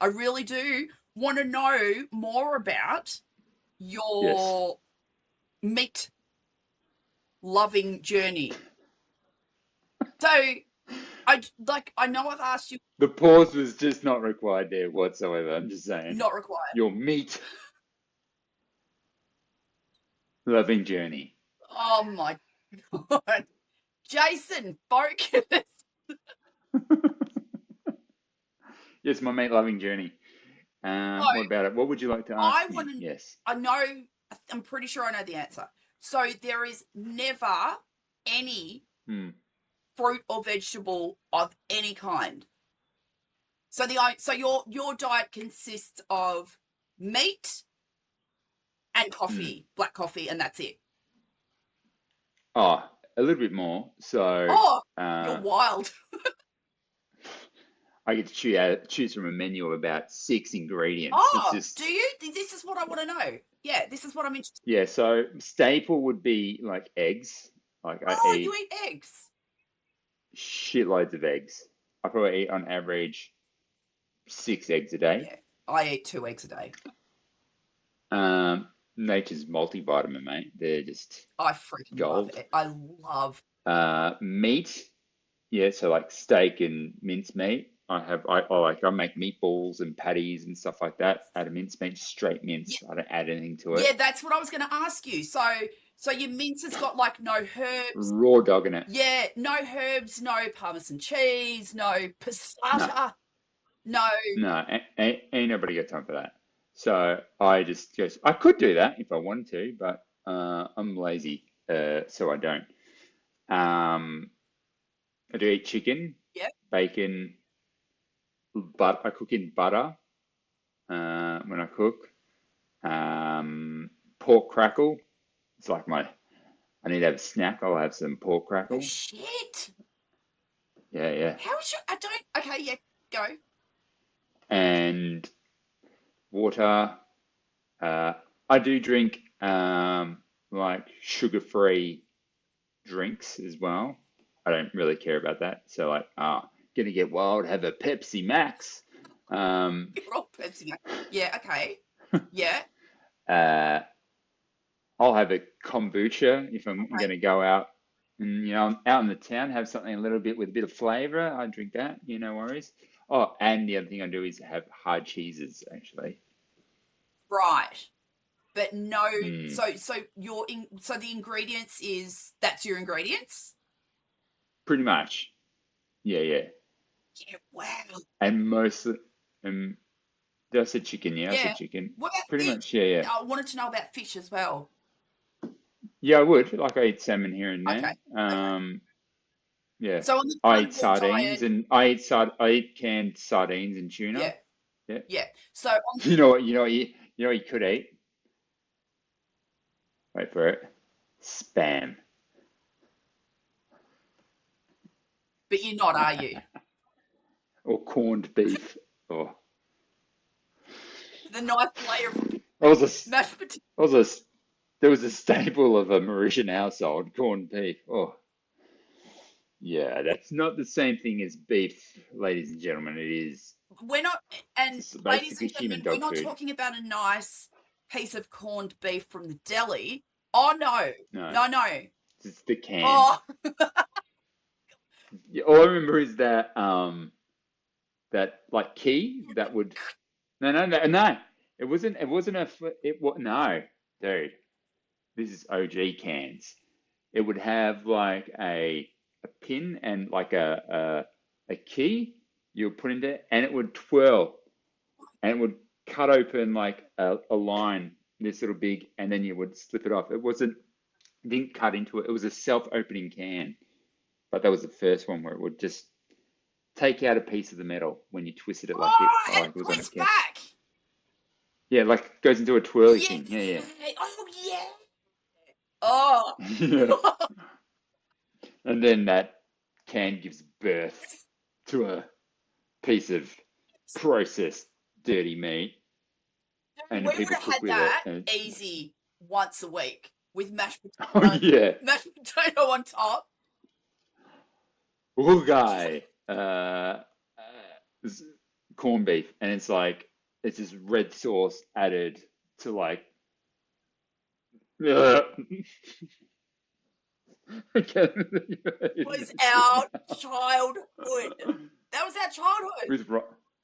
I really do want to know more about Yes. your meat loving journey. So I know I've asked you, The pause was just not required there whatsoever. I'm just saying. not required. Your meat loving journey. Oh my God. Jason, focus. Yes, my meat loving journey. So What about it? What would you like to I ask want me? to, Yes. I know, I'm pretty sure I know the answer. So there is never any Hmm. fruit or vegetable of any kind. So your diet consists of meat and Hmm. coffee, black coffee, and that's it. Oh, a little bit more. So, Oh, you're uh, wild. I get to choose from a menu of about 6 ingredients. It's Oh, do just, you? This is what I want to know. Yeah, this is what I'm interested. yeah. So staple would be like eggs. Like I Oh, you eat eat eggs. shitloads of eggs. I probably eat on average 6 eggs a day. Yeah, I eat 2 eggs a day. Um, Nature's multivitamin, mate. They're just I freaking love gold. it. I love. Meat, yeah, so like steak and mincemeat. I make meatballs and patties and stuff like that out of mincemeat, straight Yeah, mince. I don't add anything to it. yeah, that's what I was going to ask you. So your mince has got like no herbs. Raw dog in it. Yeah, no herbs, no Parmesan cheese, no No, passata, no. no, ain't nobody got time for that. So I just goes. I could do that if I wanted to, but I'm lazy, so I don't. Um, I do eat chicken, Yep. bacon, but I cook in butter when I cook. Pork crackle. It's like I need to have a snack. I'll have some pork Oh crackle. shit! Yeah, yeah. How is your? I don't. Okay, yeah, go. And water. Uh, I do drink like sugar-free drinks as well. I don't really care about that. So like, gonna get wild, have a Pepsi Max. Um, You're all Pepsi Max. Yeah. Okay. Yeah. uh, I'll have a kombucha if I'm Okay. gonna go out and I'm out in the town, have something a little bit with a bit of flavor. I drink that, no worries. Oh, and the other thing I do is have hard cheeses actually. Right. But no. Mm, So the ingredients is that's your ingredients. pretty much. Yeah, yeah. Yeah. Wow. And most um did I say chicken? Yeah, I said Yeah. chicken. What about Pretty fish? much, yeah, yeah. I wanted to know about fish as well. Yeah, I would. Like I eat salmon here and Okay. there. Okay. Yeah. So on the I eat carnivore sardines diet, and I eat canned sardines and tuna. yeah, Yeah. yeah. So on, You know what you could eat? Wait for it. Spam. but you're not, are you? Or corned beef. Oh, The nice layer of that was a mashed potato. that was a there was a staple of a Mauritian household, corned beef. Oh, yeah, that's not the same thing as beef, ladies and gentlemen. It is We're not, and it's ladies basically and human gentlemen, we're dog not food. talking about a nice piece of corned beef from the deli. Oh no, No, no, no. it's the can. Oh, Yeah, all I remember is that like key that would no. It wasn't no, dude. This is OG cans. It would have like a pin and like a key you would put in there, and it would twirl, and it would cut open like a line this little big, and then you would slip it off. It didn't cut into it. It was a self-opening can, but that was the first one where it would just take out a piece of the metal when you twisted it and like it it was on a twists can. back. Yeah, like it goes into a twirly Yeah. thing. Yeah, Oh yeah. Oh. yeah. And then that can gives birth to a piece of processed dirty meat, and We then would people have cook had with it. that And easy once a week with oh yeah, mashed potato on top. Uruguay, corned beef, and it's like it's just red sauce added to like. Was our childhood. That was our childhood with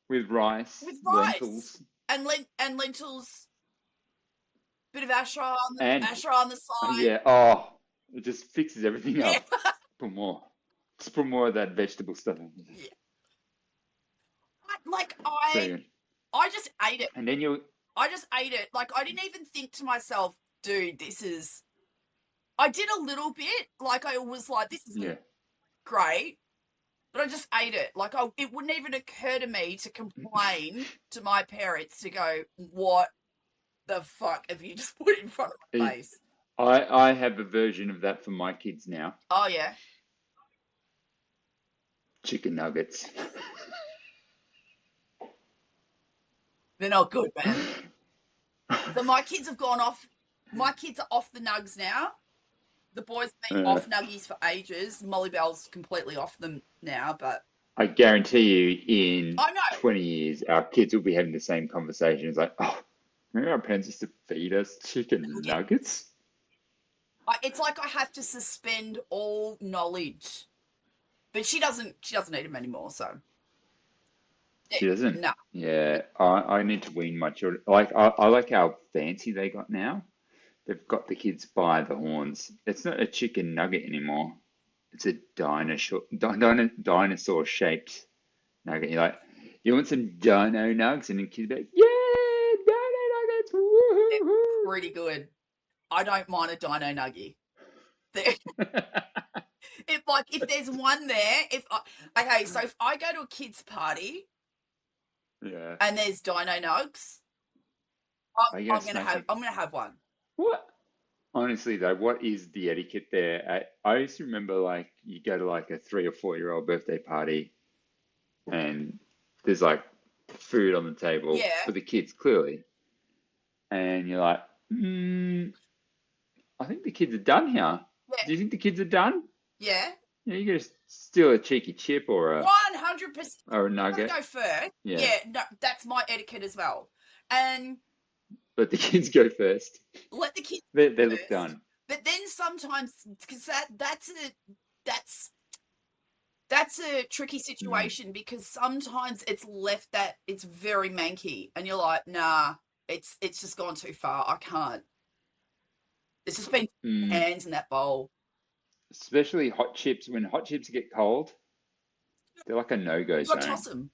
with rice, with rice lentils, and lentils. Bit of and asher on the side. yeah, oh, it just fixes everything Yeah. up. Put more, just put more of that vegetable stuff. Yeah. Like So good. I just ate it. And then you, I just ate it. Like I didn't even think to myself, dude, this is. I did a little bit. Like I was like, this isn't yeah, great, but I just ate it. Like it wouldn't even occur to me to complain to my parents to go, what the fuck have you just put in front of my It- face? I have a version of that for my kids now. Oh yeah. Chicken nuggets. They're not good, man. So my kids have gone off. My kids are off the nugs now. The boys have been off nuggies for ages. Molly Bell's completely off them now, but I guarantee you, in I know. 20 years, our kids will be having the same conversation. It's like, oh, remember our parents used to feed us chicken nuggets? It's like I have to suspend all knowledge. But she doesn't eat them anymore, so She doesn't. no. Yeah, I need to wean my children. Like I like how fancy they got now. They've got the kids by the horns. It's not a chicken nugget anymore. It's a dinosaur shaped nugget. You're like, you want some dino nugs? And the kids be like, yeah, dino nuggets. Woo-hoo-hoo." Pretty good. I don't mind a dino nuggie. If there's one there, so if I go to a kids party Yeah. and there's dino nugs, Are I'm you gonna gonna smash it? have one. What? Honestly though, what is the etiquette there? I used to remember like you go to like a 3 or 4 year old birthday party and there's like food on the table Yeah. for the kids clearly, and you're like, I think the kids are done here. Yeah. Do you think the kids are done? Yeah. Yeah, you gotta steal a cheeky chip or a 100%. or a I'm nugget. gonna go first. Yeah. Yeah, no, that's my etiquette as well. And But the kids go first. let the kids They go look first. done. But then sometimes, because that's a tricky situation because sometimes it's left that it's very manky and you're like, nah, it's just gone too far. I can't. It's just been hands in that bowl. Especially hot chips. When hot chips get cold, they're like a no-go You got to zone. toss them.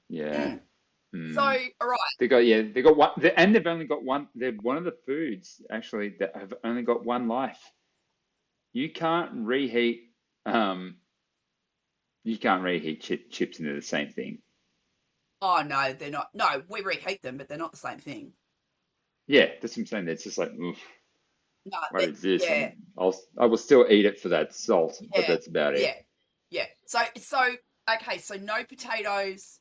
Yeah. So, all right. They got one, and they've only got one. They're one of the foods actually that have only got one life. You can't reheat. You can't reheat chips into the same thing. Oh no, they're not. No, we reheat them, but they're not the same thing. Yeah, that's what I'm saying. It's just like, oof, No, what is this? yeah, I will still eat it for that salt, but yeah, that's about it. yeah. So okay. So no potatoes,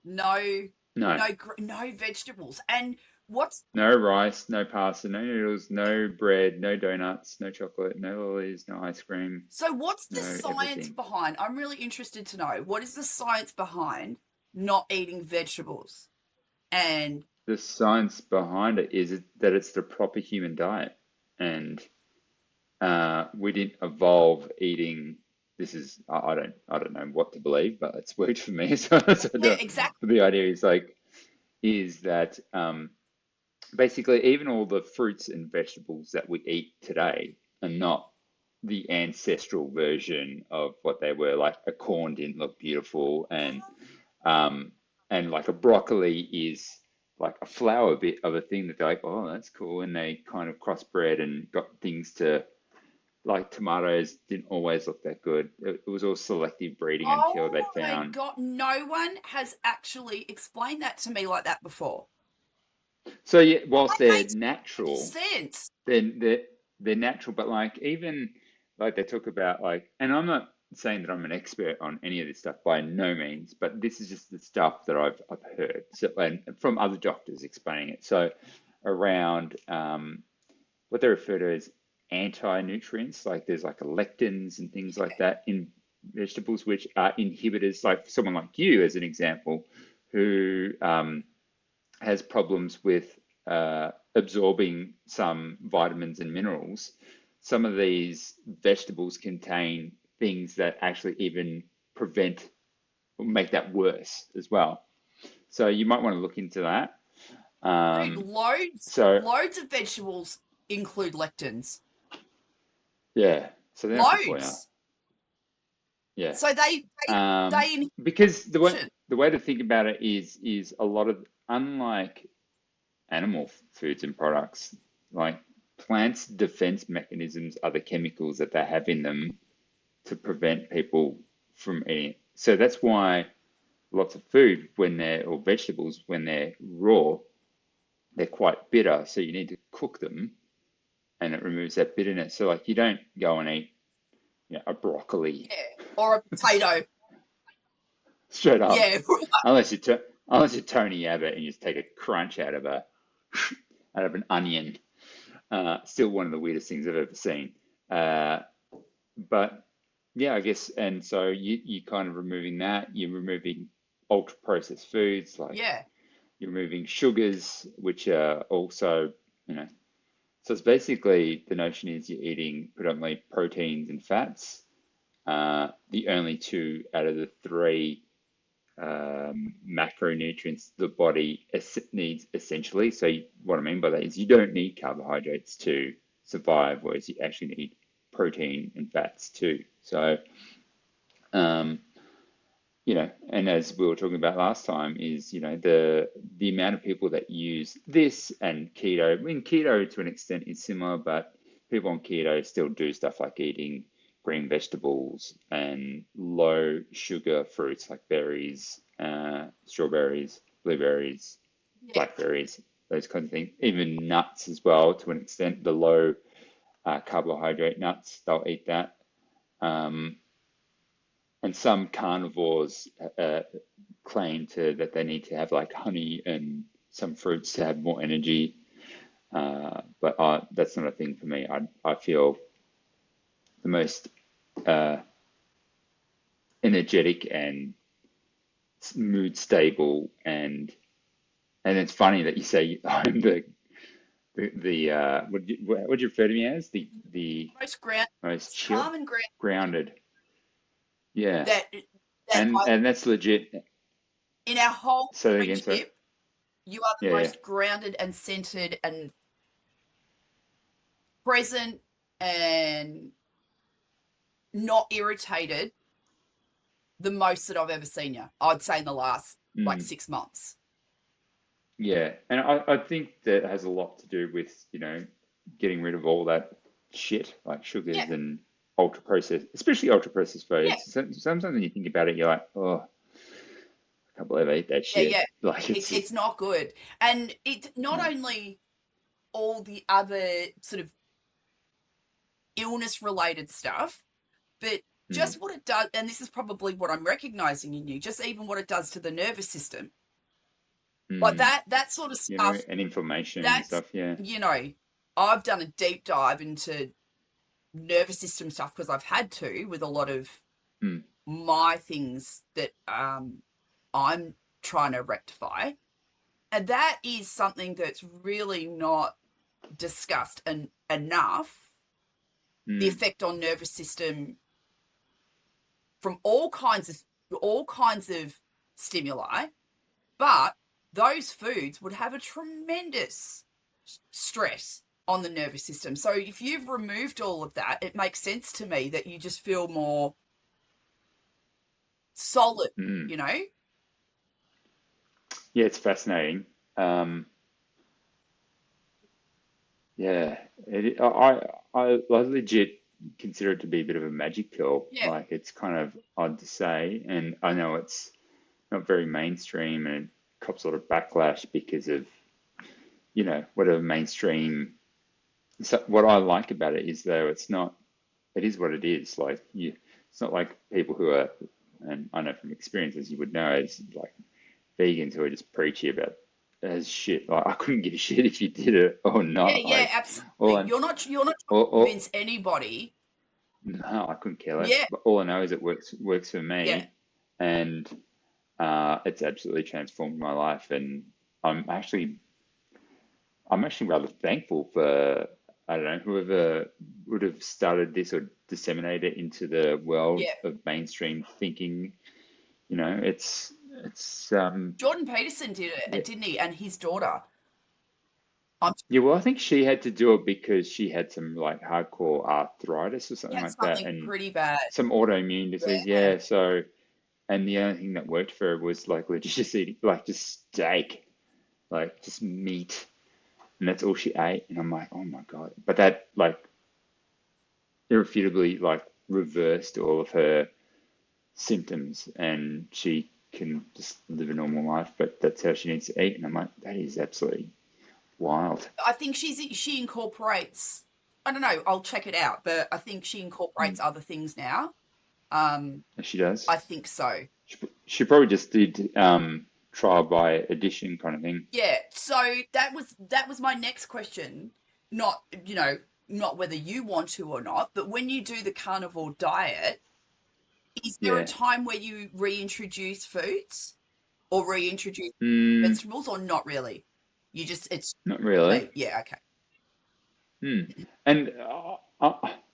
no No, no vegetables, and what's no rice, no pasta, no noodles, no bread, no donuts, no chocolate, no lollies, no ice cream, what's the no science everything. behind? I'm really interested to know what is the science behind not eating vegetables, and The science behind it is that it's the proper human diet, and we didn't evolve eating. This is I don't know what to believe, but it's worked for me. So yeah, exactly. the idea is that basically even all the fruits and vegetables that we eat today are not the ancestral version of what they were. Like a corn didn't look beautiful, and like a broccoli is like a flower bit of a thing that they're like, oh, that's cool, and they kind of crossbred and got things to like tomatoes didn't always look that good. It was all selective breeding until they Oh my found. God, no one has actually explained that to me like that before. So yeah, whilst That they're makes natural, sense. then they're natural, but like even like they talk about like, and I'm not saying that I'm an expert on any of this stuff by no means, but this is just the stuff that I've heard. So and from other doctors explaining it. So around what they refer to as anti-nutrients, like there's like lectins and things like that in vegetables which are inhibitors, like someone like you, as an example, who has problems with absorbing some vitamins and minerals. Some of these vegetables contain things that actually even prevent or make that worse as well. So you might want to look into that. Dude, So loads of vegetables include lectins. yeah, so they're not good for you. Loads. Yeah. So they inhibit Because absorption. the way to think about it is a lot of, unlike animal foods and products, like plants' defense mechanisms are the chemicals that they have in them to prevent people from eating. So that's why lots of food, or vegetables, when they're raw, they're quite bitter. So you need to cook them, and it removes that bitterness. So like you don't go and eat, a broccoli Yeah. Or a potato. straight up, Yeah. unless you're Tony Abbott and you just take a crunch out of an onion. Still one of the weirdest things I've ever seen. But yeah, I guess, and so you kind of removing that. You're removing ultra processed foods, like Yeah. you're removing sugars, which are also, so it's basically, the notion is you're eating predominantly proteins and fats. The only two out of the three macronutrients the body needs essentially. So what I mean by that is you don't need carbohydrates to survive, whereas you actually need protein and fats too. So, and as we were talking about last time, is the amount of people that use this and keto. I mean, keto to an extent is similar, but people on keto still do stuff like eating green vegetables and low sugar fruits like berries, strawberries, blueberries, Yeah. blackberries, those kinds of things. Even nuts as well, to an extent. The low carbohydrate nuts, they'll eat that. And some carnivores claim that they need to have like honey and some fruits to have more energy. But that's not a thing for me. I feel the most energetic and mood stable, and it's funny that you say I'm the what do you refer to me as, the most chill, Calm and grounded. Yeah, that and that's legit. in our whole So again, so friendship, you are the yeah, most grounded and centered and present and not irritated the most that I've ever seen you. I'd say in the last like 6 months. Yeah, and I think that has a lot to do with, getting rid of all that shit like sugars and ultra processed, especially ultra processed foods. Yeah. Sometimes when you think about it, you're like, oh, I can't believe I ate that shit. Yeah. Like it's not good. And it's not only all the other sort of illness related stuff, but just what it does, and this is probably what I'm recognizing in you, just even what it does to the nervous system. Like that sort of stuff. And inflammation and stuff, yeah. I've done a deep dive into nervous system stuff because I've had to with a lot of my things that I'm trying to rectify. And that is something that's really not discussed enough. The effect on nervous system from all kinds of stimuli, but those foods would have a tremendous stress on the nervous system. So if you've removed all of that, it makes sense to me that you just feel more solid, Yeah, it's fascinating. Yeah, I legit consider it to be a bit of a magic pill. Yeah. Like, it's kind of odd to say, and I know it's not very mainstream, and it cops a lot of backlash because of, whatever mainstream. So what I like about it is, though, it is what it is. Like, it's not like people who are, and I know from experience, as you would know, it's like vegans who are just preachy about as shit. Like, I couldn't give a shit if you did it or not. Yeah, absolutely. You're not trying to convince anybody no, I couldn't care less. Yeah, But all I know is it works for yeah, me, and it's absolutely transformed my life. And I'm actually I'm actually rather thankful for, I don't know, whoever would have started this or disseminated it into the world yeah. of mainstream thinking. You know, it's Jordan Peterson did yeah. it, didn't he? And his daughter. I'm Yeah, well, I think she had to do it because she had some like hardcore arthritis or He something had like that, something and pretty bad. some autoimmune disease. Yeah. Yeah, so and the only thing that worked for her was like legit just eating like just steak, like just meat, and that's all she ate. And I'm like, oh my God. But that like irrefutably like reversed all of her symptoms, and she can just live a normal life, but that's how she needs to eat. And I'm like, that is absolutely wild. I think she incorporates. I don't know. I'll check it out, but I think she Mm. incorporates other things now. Um, She does. I think so. She probably just did trial by addition kind of thing. Yeah. So that was my next question. Not not whether you want to or not, but when you do the carnivore diet, is there a Yeah. time where you reintroduce foods or reintroduce Mm, vegetables, or not really? You just it's not really. yeah, okay. Hmm. And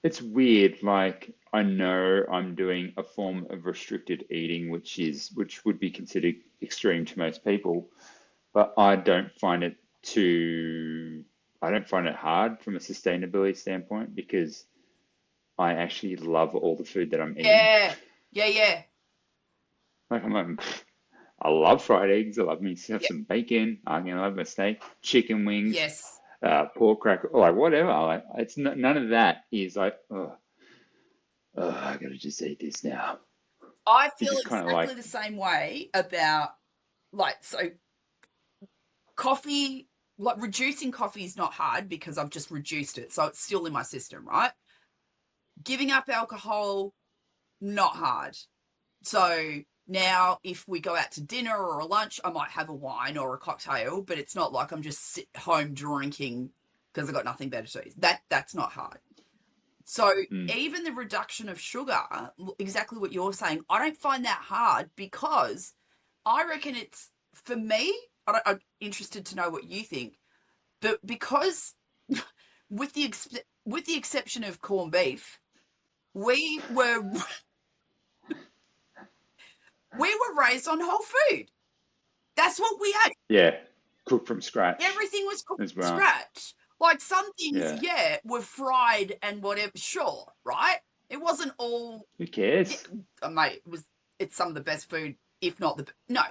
it's weird. Like I know I'm doing a form of restricted eating, which would be considered extreme to most people, but I don't find it hard from a sustainability standpoint because I actually love all the food that I'm eating. Yeah. Yeah, yeah. Like I'm like, I love fried eggs. I love me have Yeah. some bacon. I love my steak, chicken wings, Yes. pork cracker, like whatever. Like it's none of that is like, I gotta just eat this now. I It's feel just kind of exactly like, the same way about coffee, like reducing coffee is not hard because I've just reduced it. So it's still in my system, right? Giving up alcohol, not hard. So now if we go out to dinner or a lunch, I might have a wine or a cocktail, but it's not like I'm just sit home drinking because I've got nothing better to do. That's not hard. So mm, even the reduction of sugar, exactly what you're saying, I don't find that hard because I reckon it's for me. I'm interested to know what you think, but because with the exception of corned beef, we were we were raised on whole food. That's what we ate. yeah, cook from scratch Everything was cooked as from well. scratch. Like some things, Yeah, yeah, were fried and whatever. Sure, right? It wasn't all. who Yeah, cares? mate, it's some of the best food, if not no.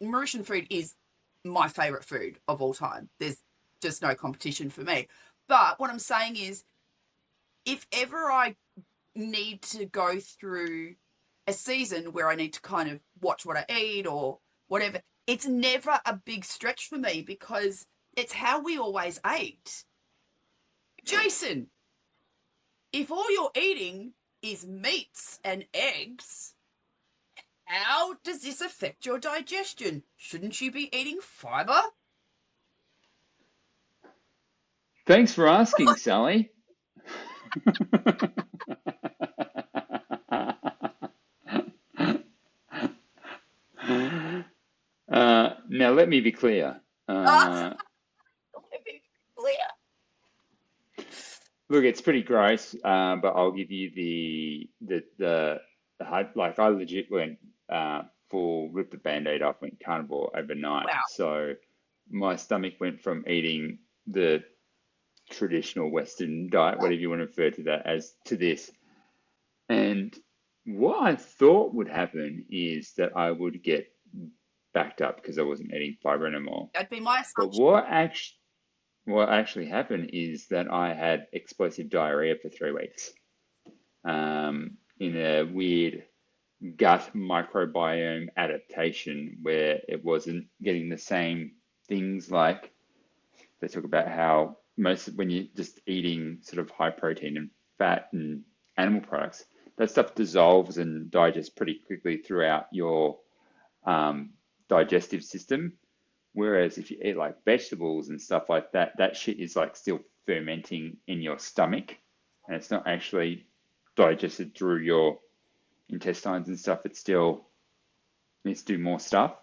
Mauritian food is my favorite food of all time. There's just no competition for me. But what I'm saying is, if ever I need to go through a season where I need to kind of watch what I eat or whatever, it's never a big stretch for me because it's how we always ate. Jason, if all you're eating is meats and eggs, how does this affect your digestion? Shouldn't you be eating fiber? Thanks for asking, Sally. Now let me be clear. Ah, Uh, let me be clear. Look, it's pretty gross, but I'll give you the hard, like I legit went full rip the band-aid off, went carnivore overnight. Wow. So my stomach went from eating the traditional Western diet, whatever you want to refer to that as, to this. And what I thought would happen is that I would get backed up because I wasn't eating fiber anymore. That'd be my But assumption. what actually happened is that I had explosive diarrhea for 3 weeks, in a weird gut microbiome adaptation where it wasn't getting the same things. Like they talk about how when you're just eating sort of high protein and fat and animal products, that stuff dissolves and digests pretty quickly throughout your um, digestive system. Whereas if you eat like vegetables and stuff like that, that shit is like still fermenting in your stomach and it's not actually digested through your intestines and stuff, it still needs to do more stuff.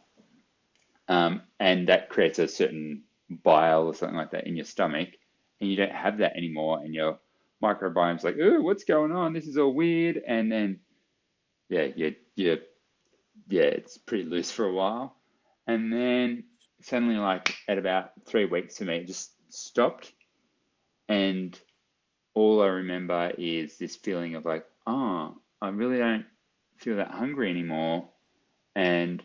And that creates a certain bile or something like that in your stomach, and you don't have that anymore, and your microbiome's like, oh, what's going on? This is all weird. And then, yeah, it's pretty loose for a while. And then suddenly, like at about 3 weeks for me, it just stopped. And all I remember is this feeling of like, oh, I really don't feel that hungry anymore. And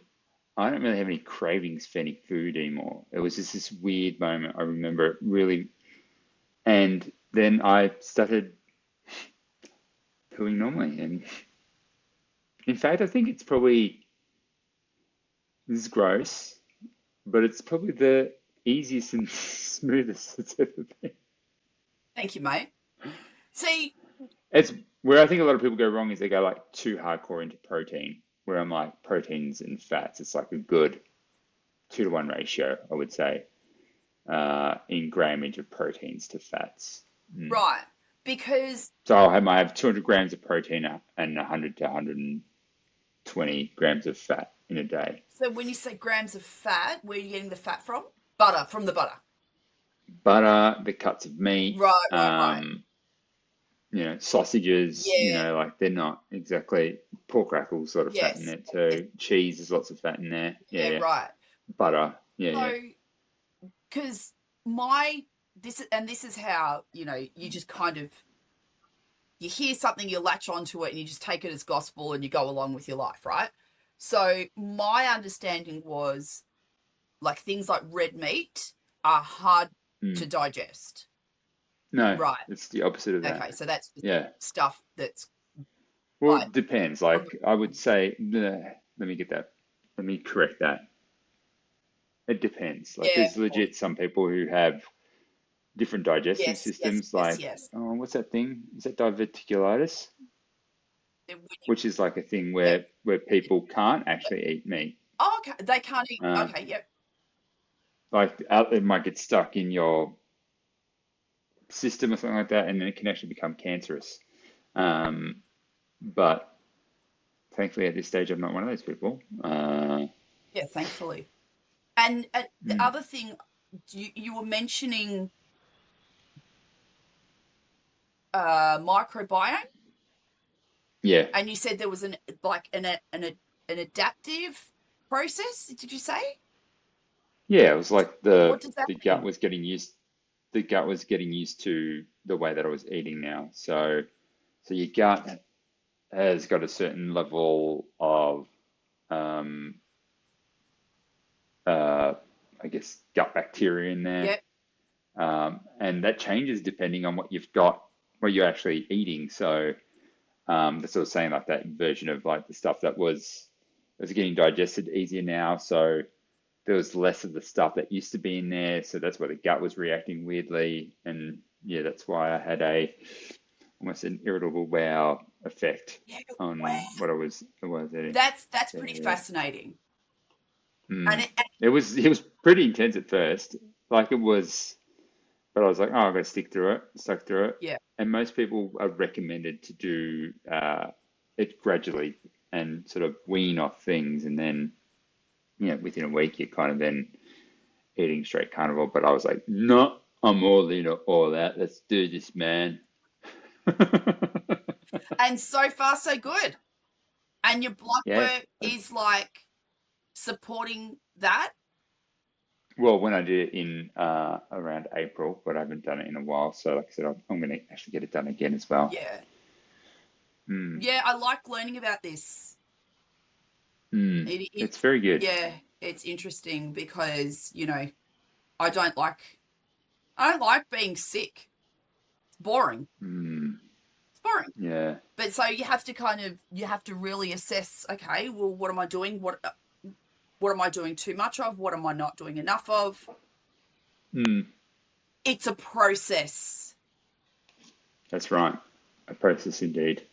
I don't really have any cravings for any food anymore. It was just this weird moment. I remember it really. And then I started pooing normally. And in fact, I think it's probably, this is gross, but it's probably the easiest and smoothest it's ever been. Thank you, mate. See, It's where I think a lot of people go wrong is they go like too hardcore into protein, where I'm like proteins and fats. It's like a good 2-to-1 ratio, I would say, in grammage of proteins to fats. right, because So I have 200 grams of protein and 100 to 120 grams of fat in a day. so when you say grams of fat, where are you getting the fat from? Butter, from the butter. Butter, the cuts of meat, Right. sausages, Yeah, like they're not exactly pork crackles, sort of fat in yes, there yes, too. Cheese, there's lots of fat in there. yeah, Yeah. right. Butter, yeah. So, because this is how, you just kind of, you hear something, you latch onto it, and you just take it as gospel and you go along with your life, right? So my understanding was like things like red meat are hard to Mm. digest. No, Right. it's the opposite of Okay. that. So that's just Yeah. stuff that's Well, like, it depends. Like I would say, let me correct that. It depends. Like yeah, there's of course. legit some people who have different digestive Yes, yes, systems. yes, Like, yes. oh, what's that thing? Is that diverticulitis? When you, Which is like a thing yep. where people can't actually eat meat. Oh, okay. They can't eat. Uh, Okay. Yep. like it might get stuck in your system or something like that, and then it can actually become cancerous. But thankfully, at this stage, I'm not one of those people. Yeah. Thankfully. And the Mm, other thing, you were mentioning microbiome, yeah, and you said there was an adaptive process. Did you say? yeah. It was like What does that the gut mean? was getting used. The gut was getting used to the way that I was eating now. So your gut has got a certain level of, um, uh, I guess, gut bacteria in there. Yep. And that changes depending on what you've got, what you're actually eating. So that's what I was saying, like that version of like the stuff that was getting digested easier now. So there was less of the stuff that used to be in there. So that's why the gut was reacting weirdly. And yeah, that's why I had almost an irritable bowel effect Yeah. on Wow. what I was eating. That's Yeah, pretty yeah. fascinating. And Mm. It was pretty intense at first. Like it was, but I was like, oh, I've got to stick through it, stuck through it. yeah. And most people are recommended to do it gradually and sort of wean off things, and then within a week you're kind of then eating straight carnivore. But I was like, no, I'm all in or all out. Let's do this, man. And so far, so good. And your blood Yeah. work is like supporting that. Well, when I did it in around April, but I haven't done it in a while. So, like I said, I'm going to actually get it done again as well. Yeah. Mm, Yeah. I like learning about this. mm. It's It's very good. yeah. It's interesting because I don't like being sick. It's boring. Mm, It's boring. yeah. But so you have to really assess. Okay. Well, what am I doing? What am I doing too much of? What am I not doing enough of? Mm, It's a process. that's right. A process indeed.